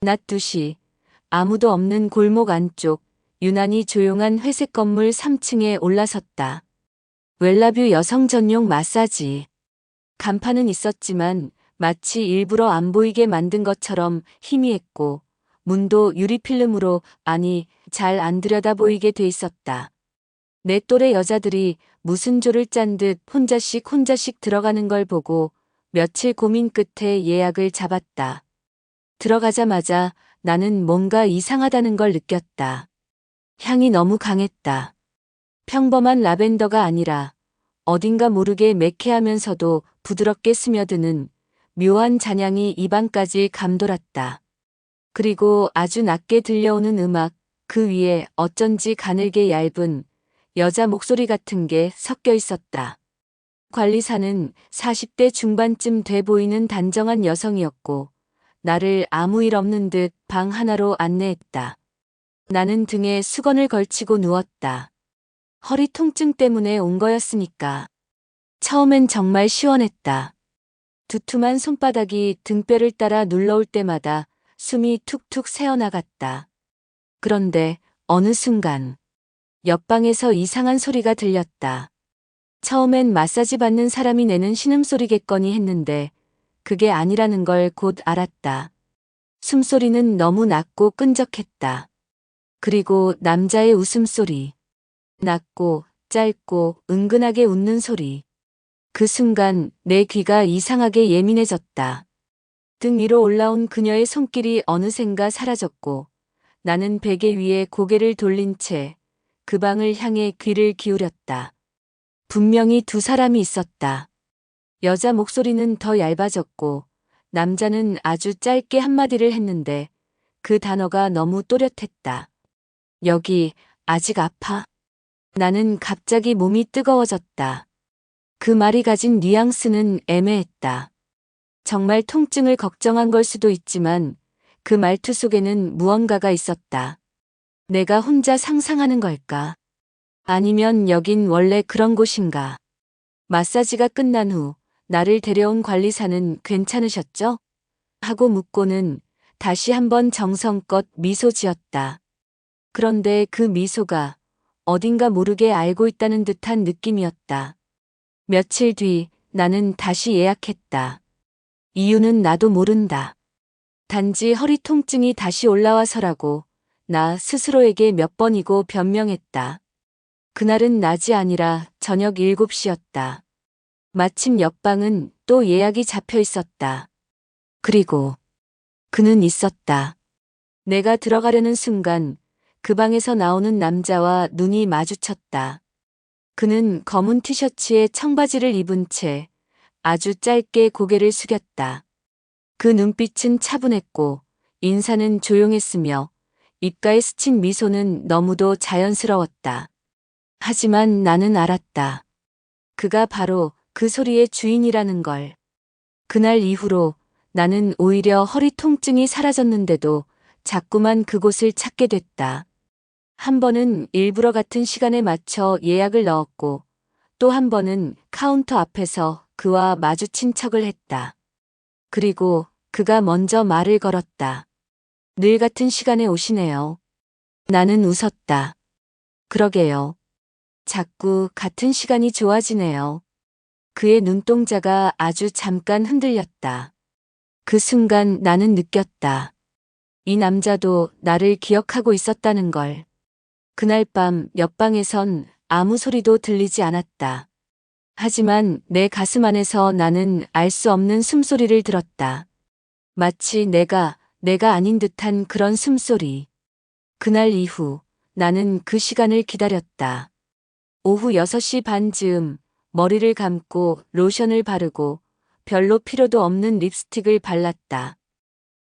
낮 2시, 아무도 없는 골목 안쪽, 유난히 조용한 회색 건물 3층에 올라섰다. 웰라뷰 여성 전용 마사지. 간판은 있었지만 마치 일부러 안 보이게 만든 것처럼 희미했고, 문도 유리필름으로, 아니, 잘 안 들여다 보이게 돼 있었다. 내 또래 여자들이 무슨 조를 짠 듯 혼자씩 들어가는 걸 보고 며칠 고민 끝에 예약을 잡았다. 들어가자마자 나는 뭔가 이상하다는 걸 느꼈다. 향이 너무 강했다. 평범한 라벤더가 아니라 어딘가 모르게 매캐하면서도 부드럽게 스며드는 묘한 잔향이 입안까지 감돌았다. 그리고 아주 낮게 들려오는 음악, 그 위에 어쩐지 가늘게 얇은 여자 목소리 같은 게 섞여 있었다. 관리사는 40대 중반쯤 돼 보이는 단정한 여성이었고, 나를 아무 일 없는 듯 방 하나로 안내했다. 나는 등에 수건을 걸치고 누웠다. 허리 통증 때문에 온 거였으니까. 처음엔 정말 시원했다. 두툼한 손바닥이 등뼈를 따라 눌러올 때마다 숨이 툭툭 새어나갔다. 그런데 어느 순간 옆방에서 이상한 소리가 들렸다. 처음엔 마사지 받는 사람이 내는 신음소리겠거니 했는데 그게 아니라는 걸 곧 알았다. 숨소리는 너무 낮고 끈적했다. 그리고 남자의 웃음소리. 낮고 짧고 은근하게 웃는 소리. 그 순간 내 귀가 이상하게 예민해졌다. 등 위로 올라온 그녀의 손길이 어느샌가 사라졌고 나는 베개 위에 고개를 돌린 채 그 방을 향해 귀를 기울였다. 분명히 두 사람이 있었다. 여자 목소리는 더 얇아졌고 남자는 아주 짧게 한마디를 했는데 그 단어가 너무 또렷했다. 여기 아직 아파? 나는 갑자기 몸이 뜨거워졌다. 그 말이 가진 뉘앙스는 애매했다. 정말 통증을 걱정한 걸 수도 있지만 그 말투 속에는 무언가가 있었다. 내가 혼자 상상하는 걸까? 아니면 여긴 원래 그런 곳인가? 마사지가 끝난 후 나를 데려온 관리사는 괜찮으셨죠? 하고 묻고는 다시 한번 정성껏 미소 지었다. 그런데 그 미소가 어딘가 모르게 알고 있다는 듯한 느낌이었다. 며칠 뒤 나는 다시 예약했다. 이유는 나도 모른다. 단지 허리 통증이 다시 올라와서라고 나 스스로에게 몇 번이고 변명했다. 그날은 낮이 아니라 저녁 7시였다. 마침 옆방은 또 예약이 잡혀 있었다. 그리고 그는 있었다. 내가 들어가려는 순간 그 방에서 나오는 남자와 눈이 마주쳤다. 그는 검은 티셔츠에 청바지를 입은 채 아주 짧게 고개를 숙였다. 그 눈빛은 차분했고 인사는 조용했으며 입가에 스친 미소는 너무도 자연스러웠다. 하지만 나는 알았다. 그가 바로 그 소리의 주인이라는 걸. 그날 이후로 나는 오히려 허리 통증이 사라졌는데도 자꾸만 그곳을 찾게 됐다. 한 번은 일부러 같은 시간에 맞춰 예약을 넣었고 또 한 번은 카운터 앞에서 그와 마주친 척을 했다. 그리고 그가 먼저 말을 걸었다. 늘 같은 시간에 오시네요. 나는 웃었다. 그러게요. 자꾸 같은 시간이 좋아지네요. 그의 눈동자가 아주 잠깐 흔들렸다. 그 순간 나는 느꼈다. 이 남자도 나를 기억하고 있었다는 걸. 그날 밤 옆방에선 아무 소리도 들리지 않았다. 하지만 내 가슴 안에서 나는 알 수 없는 숨소리를 들었다. 마치 내가 아닌 듯한 그런 숨소리. 그날 이후 나는 그 시간을 기다렸다. 오후 6시 반 즈음 머리를 감고 로션을 바르고 별로 필요도 없는 립스틱을 발랐다.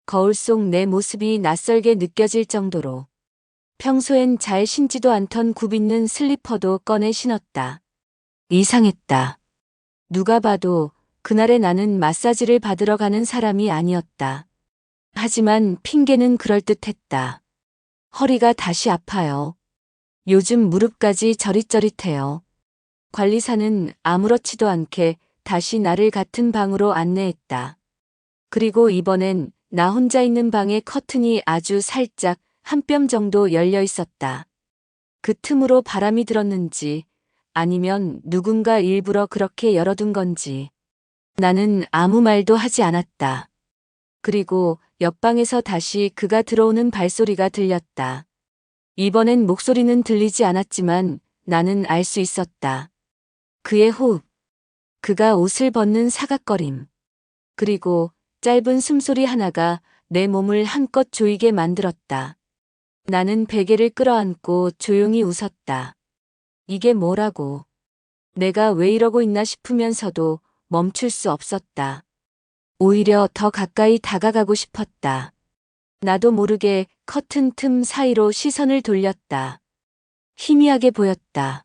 거울 속 내 모습이 낯설게 느껴질 정도로. 평소엔 잘 신지도 않던 굽있는 슬리퍼도 꺼내 신었다. 이상했다. 누가 봐도 그날의 나는 마사지를 받으러 가는 사람이 아니었다. 하지만 핑계는 그럴듯했다. 허리가 다시 아파요. 요즘 무릎까지 저릿저릿해요. 관리사는 아무렇지도 않게 다시 나를 같은 방으로 안내했다. 그리고 이번엔 나 혼자 있는 방의 커튼이 아주 살짝 한 뼘 정도 열려 있었다. 그 틈으로 바람이 들었는지 아니면 누군가 일부러 그렇게 열어둔 건지 나는 아무 말도 하지 않았다. 그리고 옆방에서 다시 그가 들어오는 발소리가 들렸다. 이번엔 목소리는 들리지 않았지만 나는 알 수 있었다. 그의 호흡, 그가 옷을 벗는 사각거림, 그리고 짧은 숨소리 하나가 내 몸을 한껏 조이게 만들었다. 나는 베개를 끌어안고 조용히 웃었다. 이게 뭐라고. 내가 왜 이러고 있나 싶으면서도 멈출 수 없었다. 오히려 더 가까이 다가가고 싶었다. 나도 모르게 커튼 틈 사이로 시선을 돌렸다. 희미하게 보였다.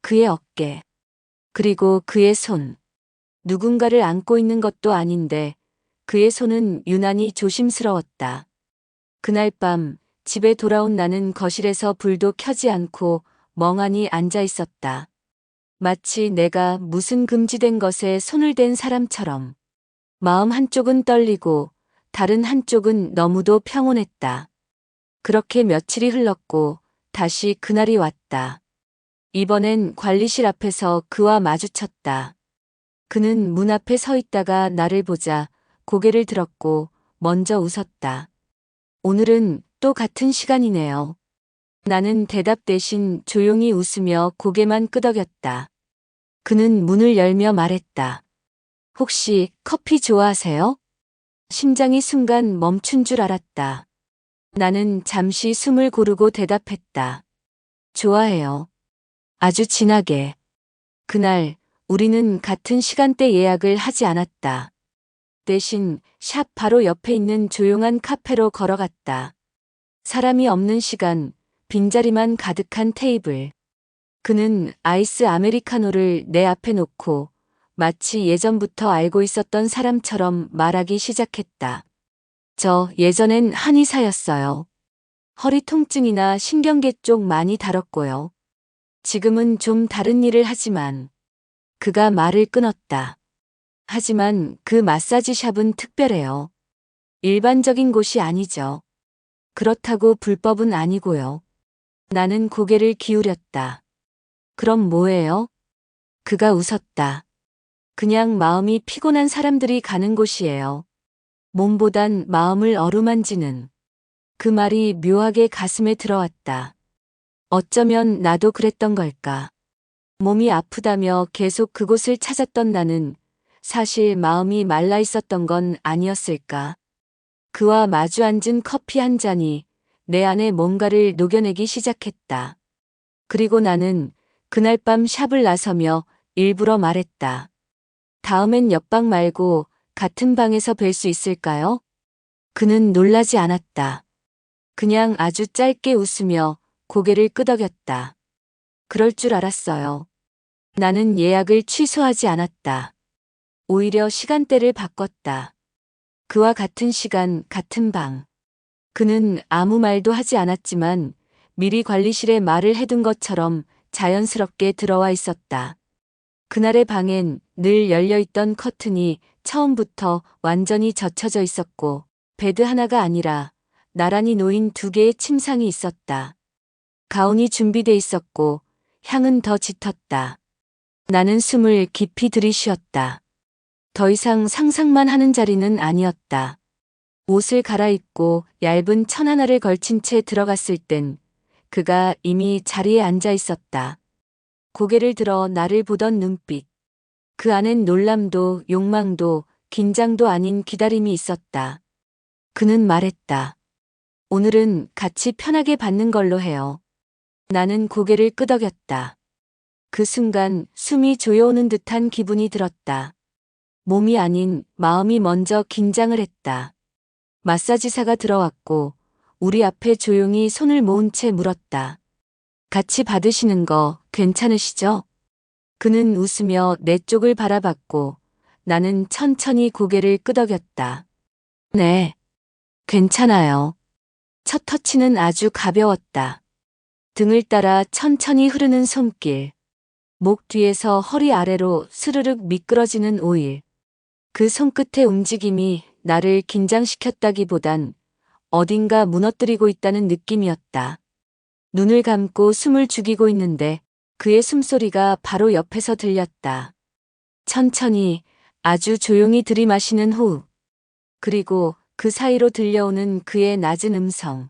그의 어깨, 그리고 그의 손. 누군가를 안고 있는 것도 아닌데 그의 손은 유난히 조심스러웠다. 그날 밤 집에 돌아온 나는 거실에서 불도 켜지 않고 멍하니 앉아 있었다. 마치 내가 무슨 금지된 것에 손을 댄 사람처럼. 마음 한쪽은 떨리고 다른 한쪽은 너무도 평온했다. 그렇게 며칠이 흘렀고 다시 그날이 왔다. 이번엔 관리실 앞에서 그와 마주쳤다. 그는 문 앞에 서 있다가 나를 보자 고개를 들었고 먼저 웃었다. 오늘은 또 같은 시간이네요. 나는 대답 대신 조용히 웃으며 고개만 끄덕였다. 그는 문을 열며 말했다. 혹시 커피 좋아하세요? 심장이 순간 멈춘 줄 알았다. 나는 잠시 숨을 고르고 대답했다. 좋아해요. 아주 진하게. 그날 우리는 같은 시간대 예약을 하지 않았다. 대신 샵 바로 옆에 있는 조용한 카페로 걸어갔다. 사람이 없는 시간, 빈자리만 가득한 테이블. 그는 아이스 아메리카노를 내 앞에 놓고 마치 예전부터 알고 있었던 사람처럼 말하기 시작했다. 저 예전엔 한의사였어요. 허리 통증이나 신경계 쪽 많이 다뤘고요. 지금은 좀 다른 일을 하지만 그가 말을 끊었다. 하지만 그 마사지 샵은 특별해요. 일반적인 곳이 아니죠. 그렇다고 불법은 아니고요. 나는 고개를 기울였다. 그럼 뭐예요? 그가 웃었다. 그냥 마음이 피곤한 사람들이 가는 곳이에요. 몸보단 마음을 어루만지는. 그 말이 묘하게 가슴에 들어왔다. 어쩌면 나도 그랬던 걸까. 몸이 아프다며 계속 그곳을 찾았던 나는 사실 마음이 말라 있었던 건 아니었을까. 그와 마주 앉은 커피 한 잔이 내 안에 뭔가를 녹여내기 시작했다. 그리고 나는 그날 밤 샵을 나서며 일부러 말했다. 다음엔 옆방 말고 같은 방에서 뵐 수 있을까요? 그는 놀라지 않았다. 그냥 아주 짧게 웃으며 고개를 끄덕였다. 그럴 줄 알았어요. 나는 예약을 취소하지 않았다. 오히려 시간대를 바꿨다. 그와 같은 시간, 같은 방. 그는 아무 말도 하지 않았지만 미리 관리실에 말을 해둔 것처럼 자연스럽게 들어와 있었다. 그날의 방엔 늘 열려있던 커튼이 처음부터 완전히 젖혀져 있었고 베드 하나가 아니라 나란히 놓인 두 개의 침상이 있었다. 가운이 준비돼 있었고 향은 더 짙었다. 나는 숨을 깊이 들이쉬었다. 더 이상 상상만 하는 자리는 아니었다. 옷을 갈아입고 얇은 천 하나를 걸친 채 들어갔을 땐 그가 이미 자리에 앉아 있었다. 고개를 들어 나를 보던 눈빛. 그 안엔 놀람도 욕망도 긴장도 아닌 기다림이 있었다. 그는 말했다. 오늘은 같이 편하게 받는 걸로 해요. 나는 고개를 끄덕였다. 그 순간 숨이 조여오는 듯한 기분이 들었다. 몸이 아닌 마음이 먼저 긴장을 했다. 마사지사가 들어왔고 우리 앞에 조용히 손을 모은 채 물었다. 같이 받으시는 거 괜찮으시죠? 그는 웃으며 내 쪽을 바라봤고 나는 천천히 고개를 끄덕였다. 네, 괜찮아요. 첫 터치는 아주 가벼웠다. 등을 따라 천천히 흐르는 손길. 목 뒤에서 허리 아래로 스르륵 미끄러지는 오일. 그 손끝의 움직임이 나를 긴장시켰다기보단 어딘가 무너뜨리고 있다는 느낌이었다. 눈을 감고 숨을 죽이고 있는데 그의 숨소리가 바로 옆에서 들렸다. 천천히 아주 조용히 들이마시는 호흡. 그리고 그 사이로 들려오는 그의 낮은 음성.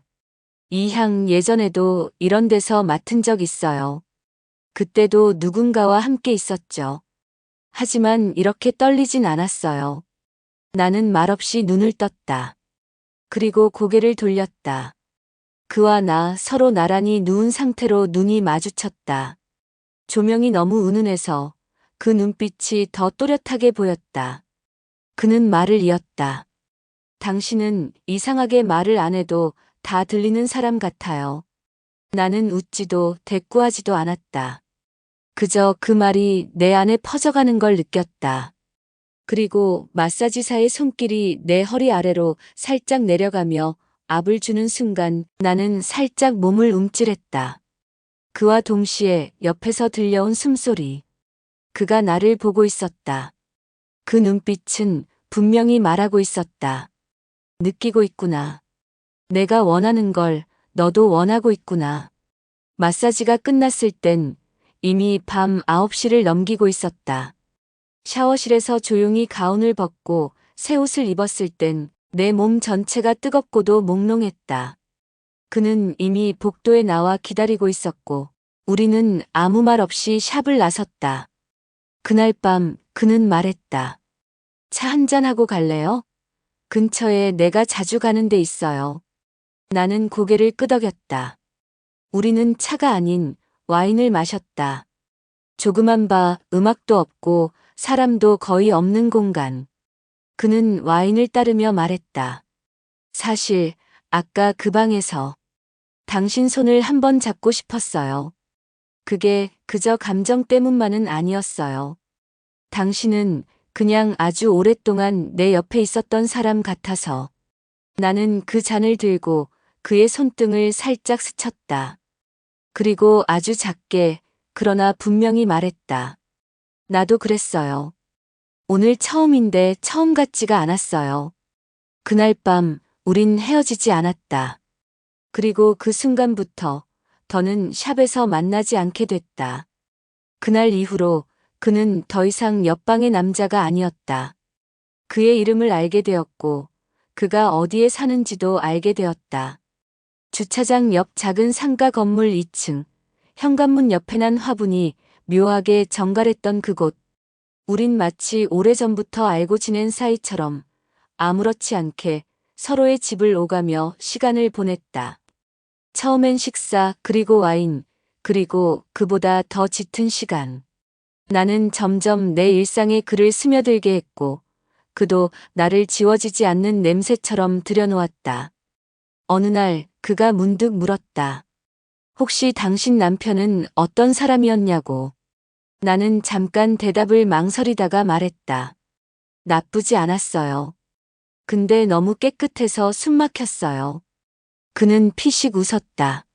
이 향 예전에도 이런 데서 맡은 적 있어요. 그때도 누군가와 함께 있었죠. 하지만 이렇게 떨리진 않았어요. 나는 말없이 눈을 떴다. 그리고 고개를 돌렸다. 그와 나 서로 나란히 누운 상태로 눈이 마주쳤다. 조명이 너무 은은해서 그 눈빛이 더 또렷하게 보였다. 그는 말을 이었다. 당신은 이상하게 말을 안 해도 다 들리는 사람 같아요. 나는 웃지도 대꾸하지도 않았다. 그저 그 말이 내 안에 퍼져가는 걸 느꼈다. 그리고 마사지사의 손길이 내 허리 아래로 살짝 내려가며 압을 주는 순간 나는 살짝 몸을 움찔했다. 그와 동시에 옆에서 들려온 숨소리. 그가 나를 보고 있었다. 그 눈빛은 분명히 말하고 있었다. 느끼고 있구나. 내가 원하는 걸 너도 원하고 있구나. 마사지가 끝났을 땐 이미 밤 9시를 넘기고 있었다. 샤워실에서 조용히 가운을 벗고 새 옷을 입었을 땐 내 몸 전체가 뜨겁고도 몽롱했다. 그는 이미 복도에 나와 기다리고 있었고 우리는 아무 말 없이 샵을 나섰다. 그날 밤 그는 말했다. 차 한잔하고 갈래요? 근처에 내가 자주 가는 데 있어요. 나는 고개를 끄덕였다. 우리는 차가 아닌 와인을 마셨다. 조그만 바, 음악도 없고 사람도 거의 없는 공간. 그는 와인을 따르며 말했다. 사실 아까 그 방에서 당신 손을 한번 잡고 싶었어요. 그게 그저 감정 때문만은 아니었어요. 당신은 그냥 아주 오랫동안 내 옆에 있었던 사람 같아서. 나는 그 잔을 들고 그의 손등을 살짝 스쳤다. 그리고 아주 작게 그러나 분명히 말했다. 나도 그랬어요. 오늘 처음인데 처음 같지가 않았어요. 그날 밤 우린 헤어지지 않았다. 그리고 그 순간부터 더는 샵에서 만나지 않게 됐다. 그날 이후로 그는 더 이상 옆방의 남자가 아니었다. 그의 이름을 알게 되었고 그가 어디에 사는지도 알게 되었다. 주차장 옆 작은 상가 건물 2층, 현관문 옆에 난 화분이 묘하게 정갈했던 그곳. 우린 마치 오래전부터 알고 지낸 사이처럼 아무렇지 않게 서로의 집을 오가며 시간을 보냈다. 처음엔 식사, 그리고 와인, 그리고 그보다 더 짙은 시간. 나는 점점 내 일상에 그를 스며들게 했고 그도 나를 지워지지 않는 냄새처럼 들여놓았다. 어느 날 그가 문득 물었다. 혹시 당신 남편은 어떤 사람이었냐고. 나는 잠깐 대답을 망설이다가 말했다. 나쁘지 않았어요. 근데 너무 깨끗해서 숨 막혔어요. 그는 피식 웃었다.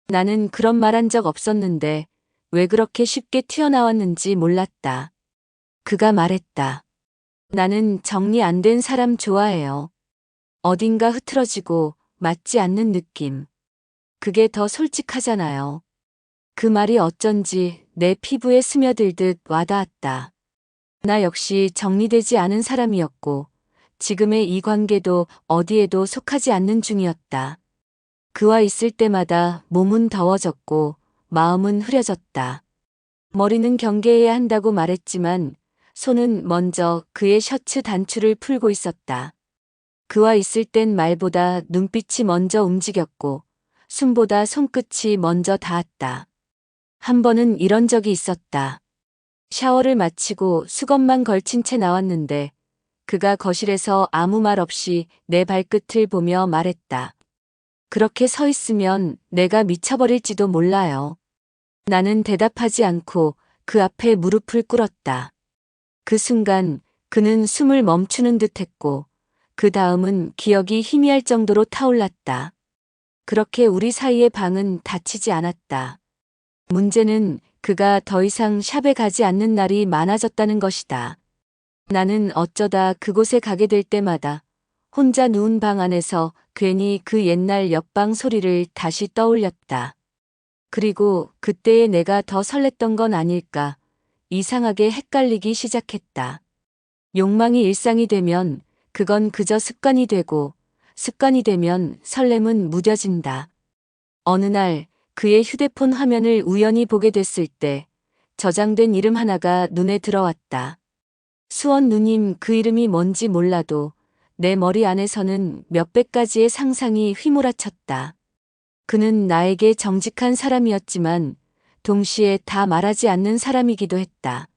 나는 그런 말 한 적 없었는데 왜 그렇게 쉽게 튀어나왔는지 몰랐다. 그가 말했다. 나는 정리 안 된 사람 좋아해요. 어딘가 흐트러지고 맞지 않는 느낌. 그게 더 솔직하잖아요. 그 말이 어쩐지 내 피부에 스며들듯 와닿았다. 나 역시 정리되지 않은 사람이었고 지금의 이 관계도 어디에도 속하지 않는 중이었다. 그와 있을 때마다 몸은 더워졌고 마음은 흐려졌다. 머리는 경계해야 한다고 말했지만 손은 먼저 그의 셔츠 단추를 풀고 있었다. 그와 있을 땐 말보다 눈빛이 먼저 움직였고 숨보다 손끝이 먼저 닿았다. 한 번은 이런 적이 있었다. 샤워를 마치고 수건만 걸친 채 나왔는데 그가 거실에서 아무 말 없이 내 발끝을 보며 말했다. 그렇게 서 있으면 내가 미쳐버릴지도 몰라요. 나는 대답하지 않고 그 앞에 무릎을 꿇었다. 그 순간 그는 숨을 멈추는 듯 했고 그 다음은 기억이 희미할 정도로 타올랐다. 그렇게 우리 사이의 방은 닫히지 않았다. 문제는 그가 더 이상 샵에 가지 않는 날이 많아졌다는 것이다. 나는 어쩌다 그곳에 가게 될 때마다 혼자 누운 방 안에서 괜히 그 옛날 옆방 소리를 다시 떠올렸다. 그리고 그때의 내가 더 설렜던 건 아닐까. 이상하게 헷갈리기 시작했다. 욕망이 일상이 되면 그건 그저 습관이 되고, 습관이 되면 설렘은 무뎌진다. 어느 날 그의 휴대폰 화면을 우연히 보게 됐을 때 저장된 이름 하나가 눈에 들어왔다. 수원 누님. 그 이름이 뭔지 몰라도 내 머리 안에서는 몇백 가지의 상상이 휘몰아쳤다. 그는 나에게 정직한 사람이었지만 동시에 다 말하지 않는 사람이기도 했다.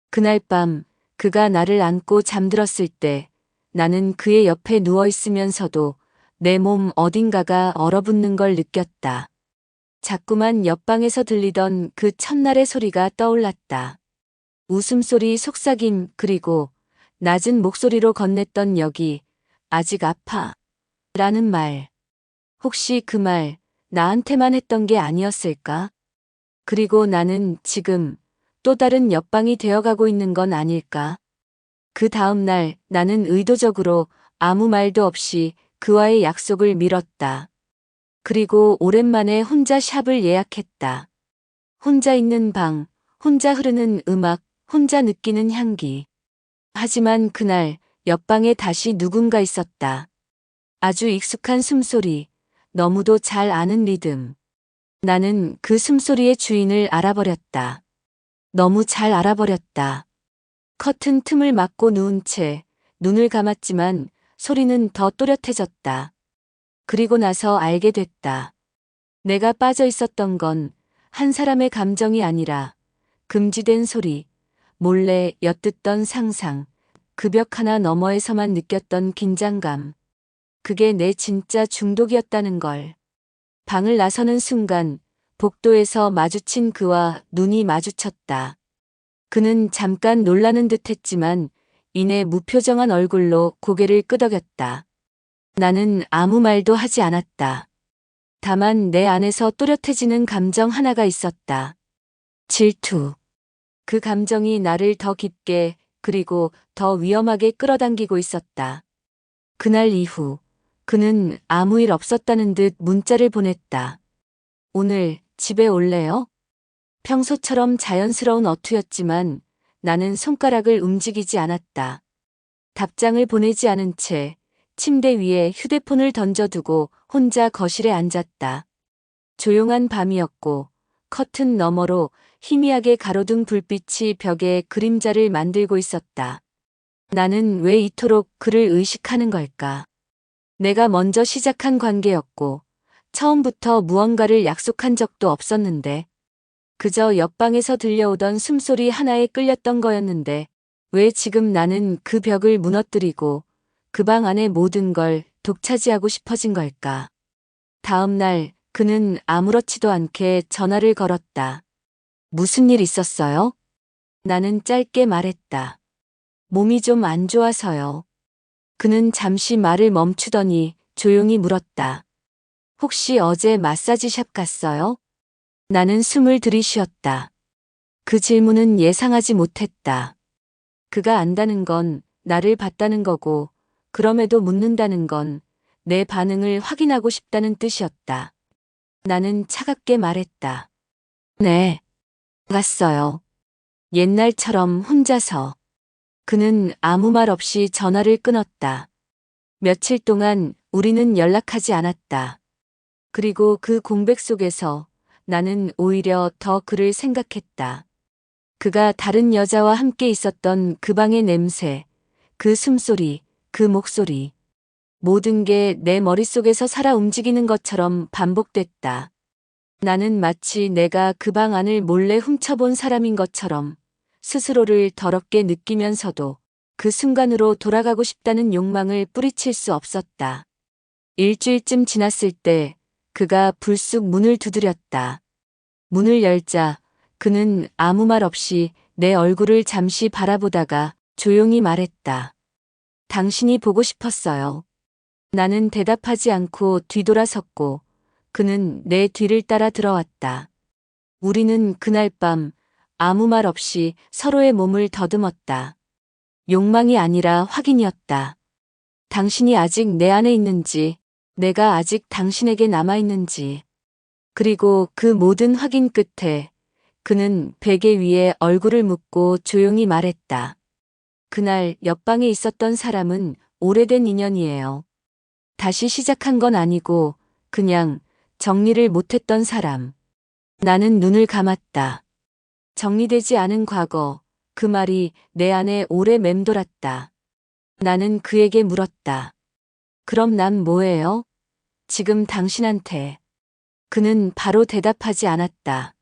그날 밤 그가 나를 안고 잠들었을 때 나는 그의 옆에 누워 있으면서도 내 몸 어딘가가 얼어붙는 걸 느꼈다. 자꾸만 옆방에서 들리던 그 첫날의 소리가 떠올랐다. 웃음소리, 속삭임, 그리고 낮은 목소리로 건넸던 여기 아직 아파 라는 말. 혹시 그 말 나한테만 했던 게 아니었을까? 그리고 나는 지금 또 다른 옆방이 되어가고 있는 건 아닐까? 그 다음 날 나는 의도적으로 아무 말도 없이 그와의 약속을 미뤘다. 그리고 오랜만에 혼자 샵을 예약했다. 혼자 있는 방, 혼자 흐르는 음악, 혼자 느끼는 향기. 하지만 그날 옆방에 다시 누군가 있었다. 아주 익숙한 숨소리, 너무도 잘 아는 리듬. 나는 그 숨소리의 주인을 알아버렸다. 너무 잘 알아버렸다. 커튼 틈을 막고 누운 채 눈을 감았지만 소리는 더 또렷해졌다. 그리고 나서 알게 됐다. 내가 빠져 있었던 건 한 사람의 감정이 아니라 금지된 소리, 몰래 엿듣던 상상, 그 벽 하나 너머에서만 느꼈던 긴장감. 그게 내 진짜 중독이었다는 걸. 방을 나서는 순간 복도에서 마주친 그와 눈이 마주쳤다. 그는 잠깐 놀라는 듯 했지만 이내 무표정한 얼굴로 고개를 끄덕였다. 나는 아무 말도 하지 않았다. 다만 내 안에서 또렷해지는 감정 하나가 있었다. 질투. 그 감정이 나를 더 깊게 그리고 더 위험하게 끌어당기고 있었다. 그날 이후 그는 아무 일 없었다는 듯 문자를 보냈다. 오늘 집에 올래요? 평소처럼 자연스러운 어투였지만 나는 손가락을 움직이지 않았다. 답장을 보내지 않은 채 침대 위에 휴대폰을 던져두고 혼자 거실에 앉았다. 조용한 밤이었고 커튼 너머로 희미하게 가로등 불빛이 벽에 그림자를 만들고 있었다. 나는 왜 이토록 그를 의식하는 걸까? 내가 먼저 시작한 관계였고 처음부터 무언가를 약속한 적도 없었는데 그저 옆방에서 들려오던 숨소리 하나에 끌렸던 거였는데 왜 지금 나는 그 벽을 무너뜨리고 그 방 안의 모든 걸 독차지하고 싶어진 걸까? 다음 날 그는 아무렇지도 않게 전화를 걸었다. 무슨 일 있었어요? 나는 짧게 말했다. 몸이 좀 안 좋아서요. 그는 잠시 말을 멈추더니 조용히 물었다. 혹시 어제 마사지샵 갔어요? 나는 숨을 들이쉬었다. 그 질문은 예상하지 못했다. 그가 안다는 건 나를 봤다는 거고 그럼에도 묻는다는 건 내 반응을 확인하고 싶다는 뜻이었다. 나는 차갑게 말했다. 네. 갔어요. 옛날처럼 혼자서. 그는 아무 말 없이 전화를 끊었다. 며칠 동안 우리는 연락하지 않았다. 그리고 그 공백 속에서 나는 오히려 더 그를 생각했다. 그가 다른 여자와 함께 있었던 그 방의 냄새, 그 숨소리, 그 목소리. 모든 게 내 머릿속에서 살아 움직이는 것처럼 반복됐다. 나는 마치 내가 그 방 안을 몰래 훔쳐본 사람인 것처럼 스스로를 더럽게 느끼면서도 그 순간으로 돌아가고 싶다는 욕망을 뿌리칠 수 없었다. 일주일쯤 지났을 때 그가 불쑥 문을 두드렸다. 문을 열자 그는 아무 말 없이 내 얼굴을 잠시 바라보다가 조용히 말했다. 당신이 보고 싶었어요. 나는 대답하지 않고 뒤돌아섰고 그는 내 뒤를 따라 들어왔다. 우리는 그날 밤 아무 말 없이 서로의 몸을 더듬었다. 욕망이 아니라 확인이었다. 당신이 아직 내 안에 있는지, 내가 아직 당신에게 남아있는지. 그리고 그 모든 확인 끝에 그는 베개 위에 얼굴을 묻고 조용히 말했다. 그날 옆방에 있었던 사람은 오래된 인연이에요. 다시 시작한 건 아니고 그냥 정리를 못했던 사람. 나는 눈을 감았다. 정리되지 않은 과거, 그 말이 내 안에 오래 맴돌았다. 나는 그에게 물었다. 그럼 난 뭐예요? 지금 당신한테. 그는 바로 대답하지 않았다.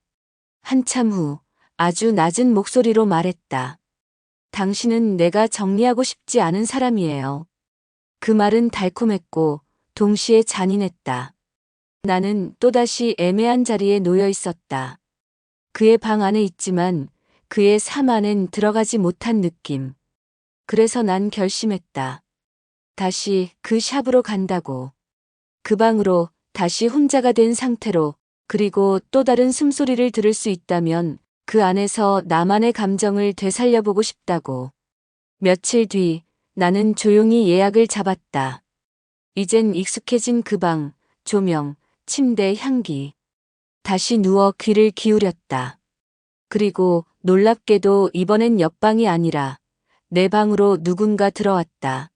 한참 후 아주 낮은 목소리로 말했다. 당신은 내가 정리하고 싶지 않은 사람이에요. 그 말은 달콤했고 동시에 잔인했다. 나는 또다시 애매한 자리에 놓여 있었다. 그의 방 안에 있지만 그의 삶 안엔 들어가지 못한 느낌. 그래서 난 결심했다. 다시 그 샵으로 간다고. 그 방으로 다시 혼자가 된 상태로, 그리고 또 다른 숨소리를 들을 수 있다면 그 안에서 나만의 감정을 되살려보고 싶다고. 며칠 뒤 나는 조용히 예약을 잡았다. 이젠 익숙해진 그 방, 조명, 침대 향기. 다시 누워 귀를 기울였다. 그리고 놀랍게도 이번엔 옆방이 아니라 내 방으로 누군가 들어왔다.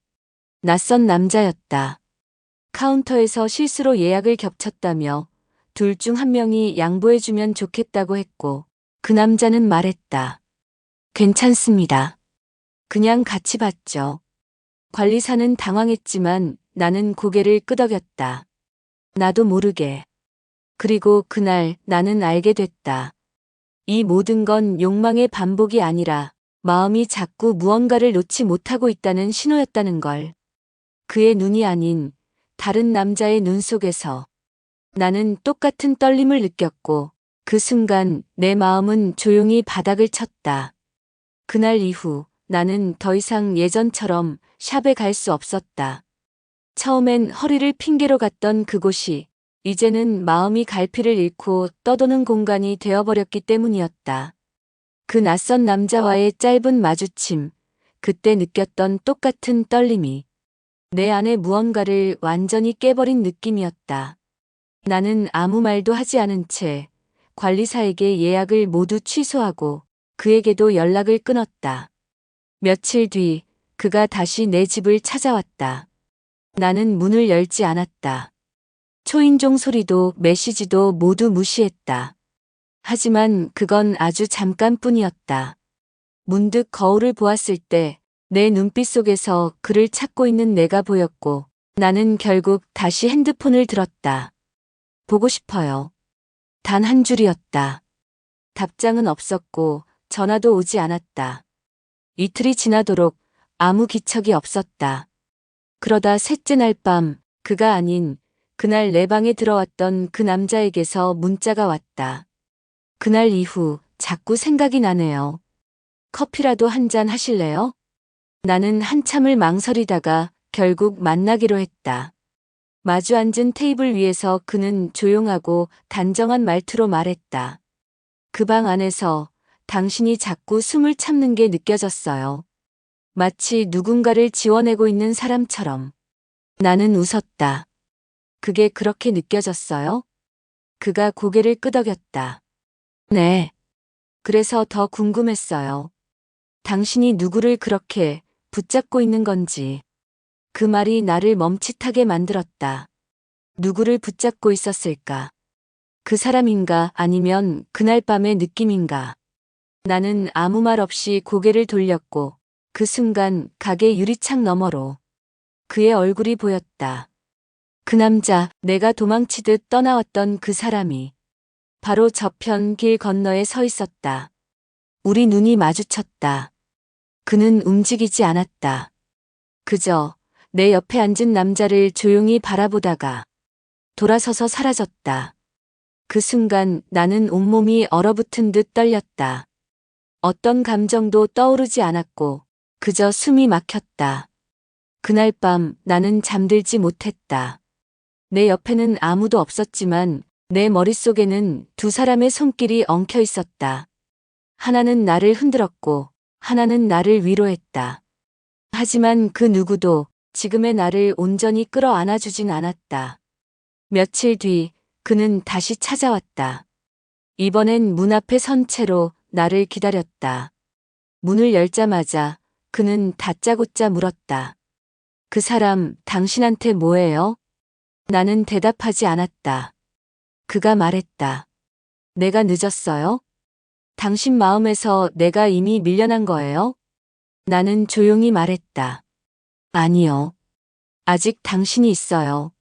낯선 남자였다. 카운터에서 실수로 예약을 겹쳤다며 둘 중 한 명이 양보해주면 좋겠다고 했고, 그 남자는 말했다. 괜찮습니다. 그냥 같이 봤죠. 관리사는 당황했지만 나는 고개를 끄덕였다. 나도 모르게. 그리고 그날 나는 알게 됐다. 이 모든 건 욕망의 반복이 아니라 마음이 자꾸 무언가를 놓지 못하고 있다는 신호였다는 걸. 그의 눈이 아닌 다른 남자의 눈 속에서 나는 똑같은 떨림을 느꼈고 그 순간 내 마음은 조용히 바닥을 쳤다. 그날 이후 나는 더 이상 예전처럼 샵에 갈 수 없었다. 처음엔 허리를 핑계로 갔던 그곳이 이제는 마음이 갈피를 잃고 떠도는 공간이 되어버렸기 때문이었다. 그 낯선 남자와의 짧은 마주침, 그때 느꼈던 똑같은 떨림이 내 안에 무언가를 완전히 깨버린 느낌이었다. 나는 아무 말도 하지 않은 채 관리사에게 예약을 모두 취소하고 그에게도 연락을 끊었다. 며칠 뒤 그가 다시 내 집을 찾아왔다. 나는 문을 열지 않았다. 초인종 소리도 메시지도 모두 무시했다. 하지만 그건 아주 잠깐뿐이었다. 문득 거울을 보았을 때 내 눈빛 속에서 그를 찾고 있는 내가 보였고 나는 결국 다시 핸드폰을 들었다. 보고 싶어요. 단 한 줄이었다. 답장은 없었고 전화도 오지 않았다. 이틀이 지나도록 아무 기척이 없었다. 그러다 셋째 날 밤 그가 아닌 그날 내 방에 들어왔던 그 남자에게서 문자가 왔다. 그날 이후 자꾸 생각이 나네요. 커피라도 한 잔 하실래요? 나는 한참을 망설이다가 결국 만나기로 했다. 마주 앉은 테이블 위에서 그는 조용하고 단정한 말투로 말했다. 그 방 안에서 당신이 자꾸 숨을 참는 게 느껴졌어요. 마치 누군가를 지워내고 있는 사람처럼. 나는 웃었다. 그게 그렇게 느껴졌어요? 그가 고개를 끄덕였다. 네. 그래서 더 궁금했어요. 당신이 누구를 그렇게 붙잡고 있는 건지. 그 말이 나를 멈칫하게 만들었다. 누구를 붙잡고 있었을까? 그 사람인가 아니면 그날 밤의 느낌인가? 나는 아무 말 없이 고개를 돌렸고 그 순간 가게 유리창 너머로 그의 얼굴이 보였다. 그 남자, 내가 도망치듯 떠나왔던 그 사람이 바로 저편 길 건너에 서 있었다. 우리 눈이 마주쳤다. 그는 움직이지 않았다. 그저 내 옆에 앉은 남자를 조용히 바라보다가 돌아서서 사라졌다. 그 순간 나는 온몸이 얼어붙은 듯 떨렸다. 어떤 감정도 떠오르지 않았고 그저 숨이 막혔다. 그날 밤 나는 잠들지 못했다. 내 옆에는 아무도 없었지만 내 머릿속에는 두 사람의 손길이 엉켜 있었다. 하나는 나를 흔들었고 하나는 나를 위로했다. 하지만 그 누구도 지금의 나를 온전히 끌어안아주진 않았다. 며칠 뒤 그는 다시 찾아왔다. 이번엔 문 앞에 선 채로 나를 기다렸다. 문을 열자마자 그는 다짜고짜 물었다. 그 사람 당신한테 뭐예요? 나는 대답하지 않았다. 그가 말했다. 내가 늦었어요? 당신 마음에서 내가 이미 밀려난 거예요? 나는 조용히 말했다. 아니요. 아직 당신이 있어요.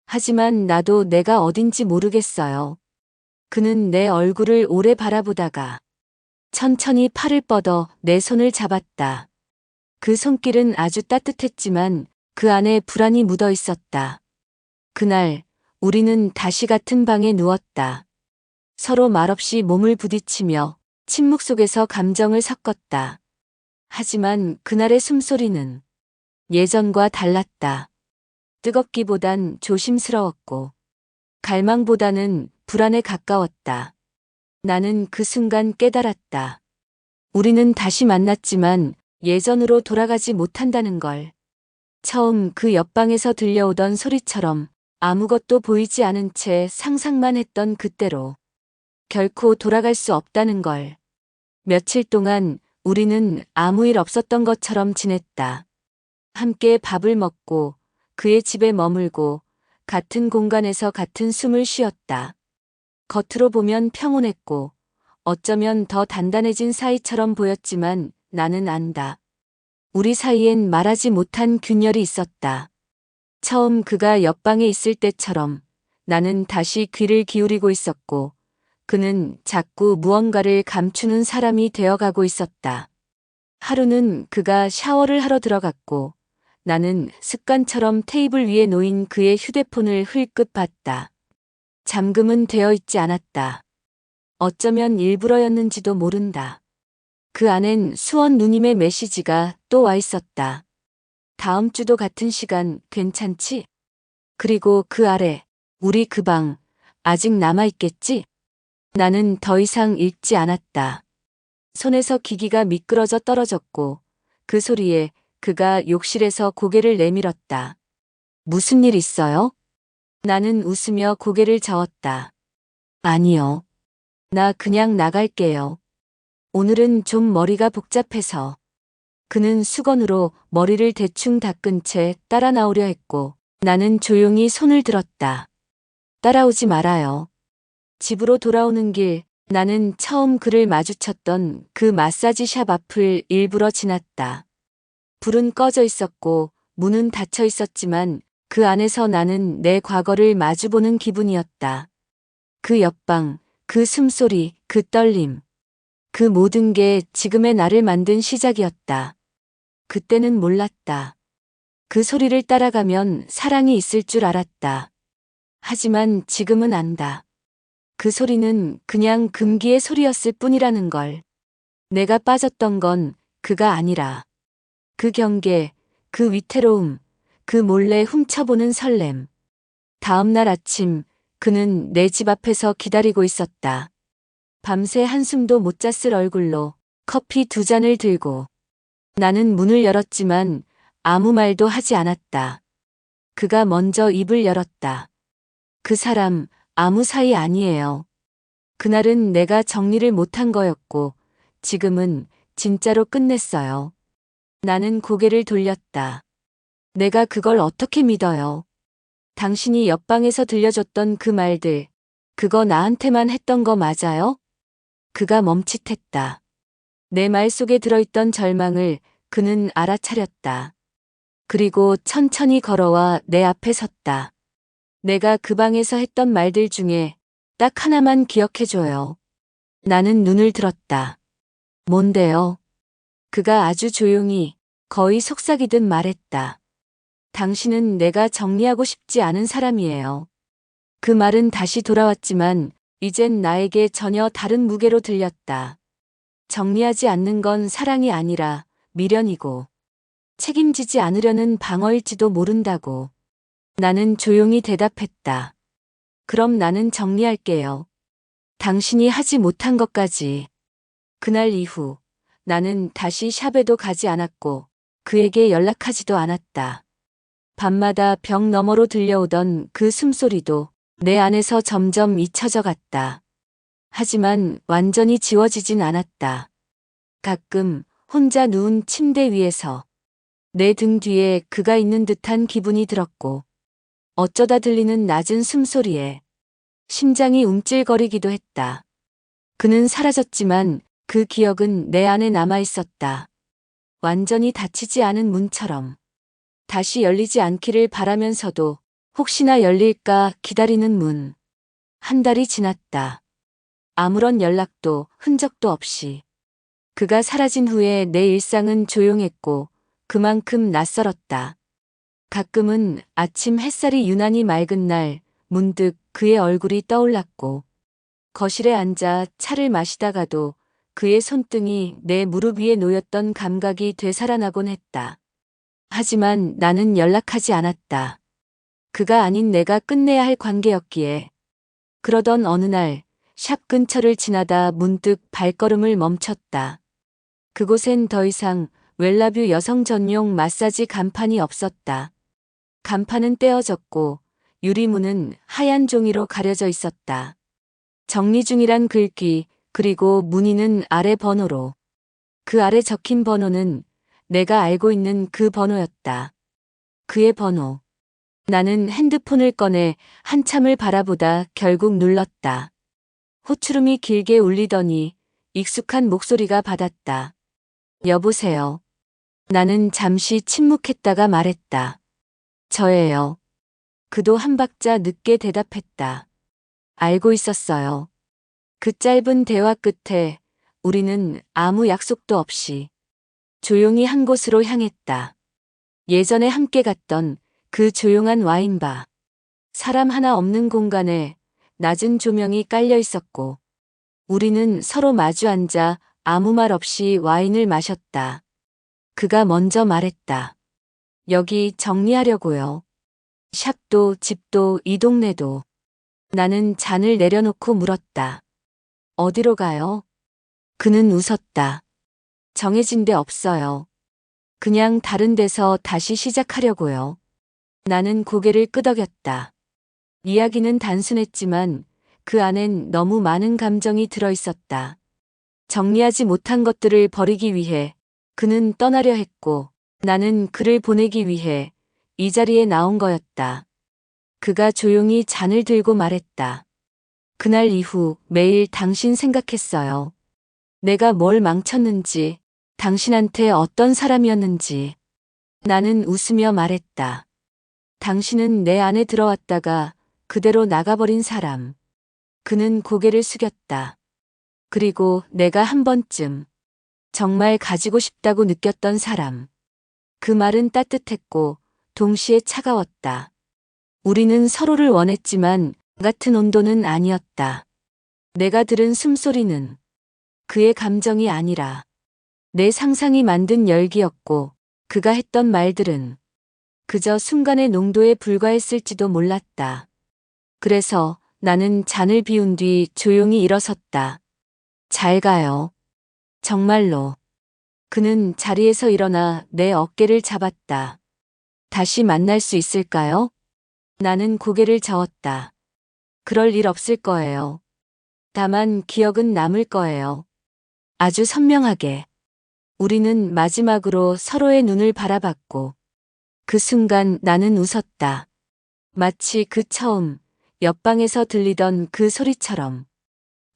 하지만 나도 내가 어딘지 모르겠어요. 그는 내 얼굴을 오래 바라보다가 천천히 팔을 뻗어 내 손을 잡았다. 그 손길은 아주 따뜻했지만 그 안에 불안이 묻어 있었다. 그날 우리는 다시 같은 방에 누웠다. 서로 말없이 몸을 부딪히며 침묵 속에서 감정을 섞었다. 하지만 그날의 숨소리는 예전과 달랐다. 뜨겁기보단 조심스러웠고 갈망보다는 불안에 가까웠다. 나는 그 순간 깨달았다. 우리는 다시 만났지만 예전으로 돌아가지 못한다는 걸. 처음 그 옆방에서 들려오던 소리처럼 아무것도 보이지 않은 채 상상만 했던 그때로 결코 돌아갈 수 없다는 걸. 며칠 동안 우리는 아무 일 없었던 것처럼 지냈다. 함께 밥을 먹고 그의 집에 머물고 같은 공간에서 같은 숨을 쉬었다. 겉으로 보면 평온했고 어쩌면 더 단단해진 사이처럼 보였지만 나는 안다. 우리 사이엔 말하지 못한 균열이 있었다. 처음 그가 옆방에 있을 때처럼 나는 다시 귀를 기울이고 있었고 그는 자꾸 무언가를 감추는 사람이 되어가고 있었다. 하루는 그가 샤워를 하러 들어갔고 나는 습관처럼 테이블 위에 놓인 그의 휴대폰을 흘끗 봤다. 잠금은 되어 있지 않았다. 어쩌면 일부러였는지도 모른다. 그 안엔 수원 누님의 메시지가 또 와 있었다. 다음 주도 같은 시간 괜찮지? 그리고 그 아래 우리 그 방 아직 남아있겠지? 나는 더 이상 읽지 않았다. 손에서 기기가 미끄러져 떨어졌고 그 소리에 그가 욕실에서 고개를 내밀었다. 무슨 일 있어요? 나는 웃으며 고개를 저었다. 아니요. 나 그냥 나갈게요. 오늘은 좀 머리가 복잡해서. 그는 수건으로 머리를 대충 닦은 채 따라 나오려 했고 나는 조용히 손을 들었다. 따라오지 말아요. 집으로 돌아오는 길 나는 처음 그를 마주쳤던 그 마사지샵 앞을 일부러 지났다. 불은 꺼져 있었고 문은 닫혀 있었지만 그 안에서 나는 내 과거를 마주보는 기분이었다. 그 옆방, 그 숨소리, 그 떨림. 그 모든 게 지금의 나를 만든 시작이었다. 그때는 몰랐다. 그 소리를 따라가면 사랑이 있을 줄 알았다. 하지만 지금은 안다. 그 소리는 그냥 금기의 소리였을 뿐이라는 걸. 내가 빠졌던 건 그가 아니라 그 경계, 그 위태로움, 그 몰래 훔쳐보는 설렘. 다음 날 아침 그는 내 집 앞에서 기다리고 있었다. 밤새 한숨도 못 잤을 얼굴로 커피 2잔을 들고. 나는 문을 열었지만 아무 말도 하지 않았다. 그가 먼저 입을 열었다. 그 사람 아무 사이 아니에요. 그날은 내가 정리를 못한 거였고 지금은 진짜로 끝냈어요. 나는 고개를 돌렸다. 내가 그걸 어떻게 믿어요? 당신이 옆방에서 들려줬던 그 말들, 그거 나한테만 했던 거 맞아요? 그가 멈칫했다. 내 말 속에 들어있던 절망을 그는 알아차렸다. 그리고 천천히 걸어와 내 앞에 섰다. 내가 그 방에서 했던 말들 중에 딱 하나만 기억해줘요. 나는 눈을 들었다. 뭔데요? 그가 아주 조용히 거의 속삭이듯 말했다. 당신은 내가 정리하고 싶지 않은 사람이에요. 그 말은 다시 돌아왔지만 이젠 나에게 전혀 다른 무게로 들렸다. 정리하지 않는 건 사랑이 아니라 미련이고 책임지지 않으려는 방어일지도 모른다고. 나는 조용히 대답했다. 그럼 나는 정리할게요. 당신이 하지 못한 것까지. 그날 이후 나는 다시 샵에도 가지 않았고 그에게 연락하지도 않았다. 밤마다 벽 너머로 들려오던 그 숨소리도 내 안에서 점점 잊혀져 갔다. 하지만 완전히 지워지진 않았다. 가끔 혼자 누운 침대 위에서 내 등 뒤에 그가 있는 듯한 기분이 들었고, 어쩌다 들리는 낮은 숨소리에 심장이 움찔거리기도 했다. 그는 사라졌지만 그 기억은 내 안에 남아 있었다. 완전히 닫히지 않은 문처럼. 다시 열리지 않기를 바라면서도 혹시나 열릴까 기다리는 문. 한 달이 지났다. 아무런 연락도 흔적도 없이. 그가 사라진 후에 내 일상은 조용했고 그만큼 낯설었다. 가끔은 아침 햇살이 유난히 맑은 날 문득 그의 얼굴이 떠올랐고, 거실에 앉아 차를 마시다가도 그의 손등이 내 무릎 위에 놓였던 감각이 되살아나곤 했다. 하지만 나는 연락하지 않았다. 그가 아닌 내가 끝내야 할 관계였기에. 그러던 어느 날 샵 근처를 지나다 문득 발걸음을 멈췄다. 그곳엔 더 이상 웰라뷰 여성 전용 마사지 간판이 없었다. 간판은 떼어졌고 유리문은 하얀 종이로 가려져 있었다. 정리 중이란 글귀, 그리고 문의는 아래 번호로. 그 아래 적힌 번호는 내가 알고 있는 그 번호였다. 그의 번호. 나는 핸드폰을 꺼내 한참을 바라보다 결국 눌렀다. 호출음이 길게 울리더니 익숙한 목소리가 받았다. 여보세요. 나는 잠시 침묵했다가 말했다. 저예요. 그도 한 박자 늦게 대답했다. 알고 있었어요. 그 짧은 대화 끝에 우리는 아무 약속도 없이 조용히 한 곳으로 향했다. 예전에 함께 갔던 그 조용한 와인바. 사람 하나 없는 공간에 낮은 조명이 깔려 있었고, 우리는 서로 마주 앉아 아무 말 없이 와인을 마셨다. 그가 먼저 말했다. 여기 정리하려고요. 샵도 집도 이 동네도. 나는 잔을 내려놓고 물었다. 어디로 가요? 그는 웃었다. 정해진 데 없어요. 그냥 다른 데서 다시 시작하려고요. 나는 고개를 끄덕였다. 이야기는 단순했지만 그 안엔 너무 많은 감정이 들어 있었다. 정리하지 못한 것들을 버리기 위해 그는 떠나려 했고, 나는 그를 보내기 위해 이 자리에 나온 거였다. 그가 조용히 잔을 들고 말했다. 그날 이후 매일 당신 생각했어요. 내가 뭘 망쳤는지, 당신한테 어떤 사람이었는지. 나는 웃으며 말했다. 당신은 내 안에 들어왔다가 그대로 나가버린 사람. 그는 고개를 숙였다. 그리고 내가 한 번쯤 정말 가지고 싶다고 느꼈던 사람. 그 말은 따뜻했고 동시에 차가웠다. 우리는 서로를 원했지만 같은 온도는 아니었다. 내가 들은 숨소리는 그의 감정이 아니라 내 상상이 만든 열기였고, 그가 했던 말들은 그저 순간의 농도에 불과했을지도 몰랐다. 그래서 나는 잔을 비운 뒤 조용히 일어섰다. 잘 가요. 정말로. 그는 자리에서 일어나 내 어깨를 잡았다. 다시 만날 수 있을까요? 나는 고개를 저었다. 그럴 일 없을 거예요. 다만 기억은 남을 거예요. 아주 선명하게. 우리는 마지막으로 서로의 눈을 바라봤고, 그 순간 나는 웃었다. 마치 그 처음 옆방에서 들리던 그 소리처럼.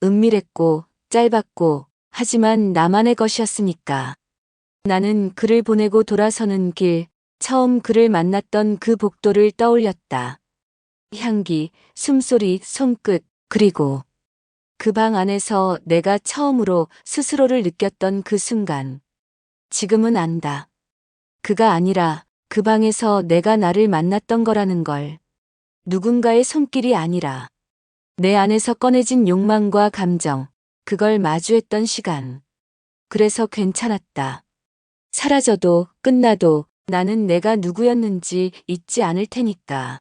은밀했고 짧았고 하지만 나만의 것이었으니까. 나는 그를 보내고 돌아서는 길, 처음 그를 만났던 그 복도를 떠올렸다. 향기, 숨소리, 손끝, 그리고 그 방 안에서 내가 처음으로 스스로를 느꼈던 그 순간. 지금은 안다. 그가 아니라 그 방에서 내가 나를 만났던 거라는 걸. 누군가의 손길이 아니라 내 안에서 꺼내진 욕망과 감정, 그걸 마주했던 시간. 그래서 괜찮았다. 사라져도 끝나도 나는 내가 누구였는지 잊지 않을 테니까.